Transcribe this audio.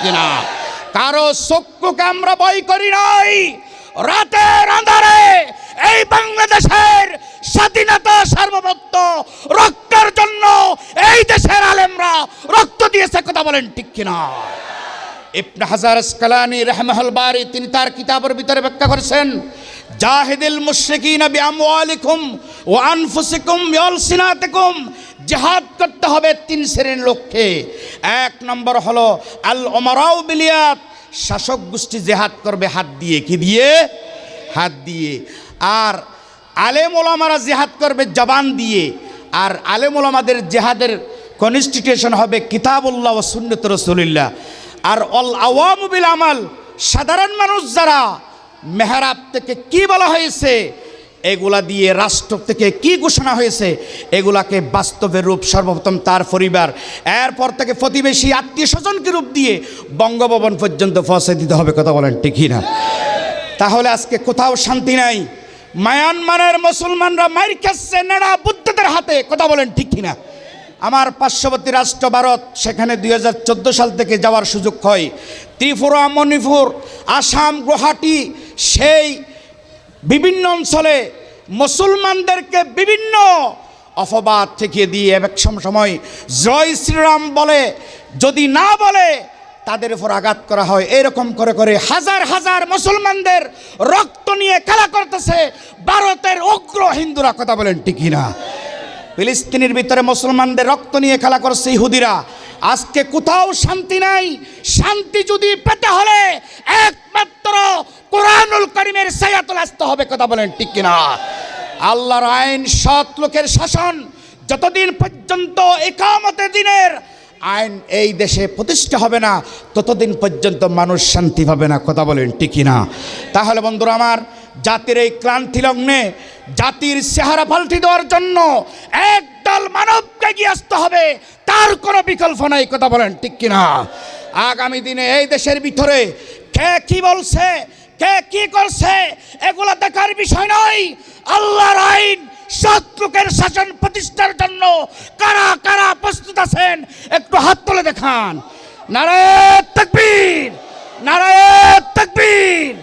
কিনা? কারো চক্ষুকে আমরা ভয় করি নাই। রাতের আঁধারে এই বাংলাদেশের স্বাধীনতা সার্বভৌমত্ব রক্ষার জন্য এই দেশের আলেমরা রক্ত দিয়েছে, কথা বলেন ঠিক কিনা? ইবনে হাজার আসকালানী রাহমাহুল বারী তিনি তার কিতাবের ভিতরে ব্যাখ্যা করেছেন, জাহিদিল মুশরিকিনা বিআমওয়ালিকুম ওয়া আনফুসিকুম বিআলসিনাতিকুম, জিহাদ করতে হবে তিন শ্রেণীর লোককে। এক নম্বর হলো আল উমারাউ বিলিয়াত, শাসক গোষ্ঠী জিহাদ করবে হাত দিয়ে, কি দিয়ে? হাত দিয়ে। আর আলেম ওলামারা জিহাদ করবে জবান দিয়ে। আর আলেম ওলামাদের জিহাদের কনস্টিটিউশন হবে কিতাবুল্লাহ ওয়া সুন্নাত রাসূলুল্লাহ। আর অল আওয়ামু বিল আমাল, সাধারণ মানুষ যারা মেহরাব থেকে কি বলা হয়েছে এগুলা দিয়ে, রাষ্ট্র থেকে কি ঘোষণা হয়েছে এগুলাকে বাস্তবে রূপ সর্বপ্রথম তার পরিবার, এরপর থেকে প্রতিবেশী আত্মীয় স্বজনকে রূপ দিয়ে বঙ্গভবন পর্যন্ত পৌঁছে দিতে হবে, কথা বলেন ঠিক না? তাহলে আজকে কোথাও শান্তি নাই। মায়ানমারের মুসলমানরা মাইর খাচ্ছে নেড়া বুদ্ধদের হাতে, কথা বলেন ঠিক কিনা? আমার পার্শ্ববর্তী রাষ্ট্র ভারত, সেখানে 2014 সাল থেকে যাওয়ার সুযোগ হয়। ত্রিপুরা, মণিপুর, আসাম, গুয়াহাটি, সেই বিভিন্ন অঞ্চলে মুসলমানদেরকে বিভিন্ন অপবাদ থেকে দিয়ে এক সময় জয় শ্রীরাম বলে, যদি না বলে তাদের উপর আঘাত করা হয়। এরকম করে করে হাজার হাজার মুসলমানদের রক্ত নিয়ে খেলা করতেছে ভারতের উগ্র হিন্দুরা, কথা বলেন ঠিক না? ফিলিস্তিনের ভিতরে মুসলমানদের রক্ত নিয়ে খেলা করছে ইহুদিরা। আজকে কোথাও শান্তি নাই। শান্তি যদি পেতে হলে একমাত্র কোরআনুল কারীমের ছায়াতলে আসতে হবে, কথা বলেন ঠিক কিনা? আল্লাহর আইন, সৎ লোকের শাসন যতদিন পর্যন্ত ইকামতে দিনের আইন এই দেশে প্রতিষ্ঠা হবে না, ততদিন পর্যন্ত মানুষ শান্তি পাবে না, কথা বলেন ঠিক কিনা? তাহলে বন্ধুরা আমার, জাতির এই ক্লান্তি লগ্নে জাতির চেহারা পাল্টে দেওয়ার জন্য একদল মানবকে এগিয়ে আসতে হবে, তার কোনো বিকল্প নাই, কথা বলেন ঠিক কিনা? আগামী দিনে এই দেশের ভিতরে কে কি বলছে, কে কি করছে এগুলো দেখার বিষয় নয়। আল্লাহর আইন, শত্রুকের শাসন প্রতিষ্ঠার জন্য কারা কারা প্রস্তুত আছেন একটু হাত তুলে দেখান। নারায়ে তাকবীর, নারায়ে তাকবীর।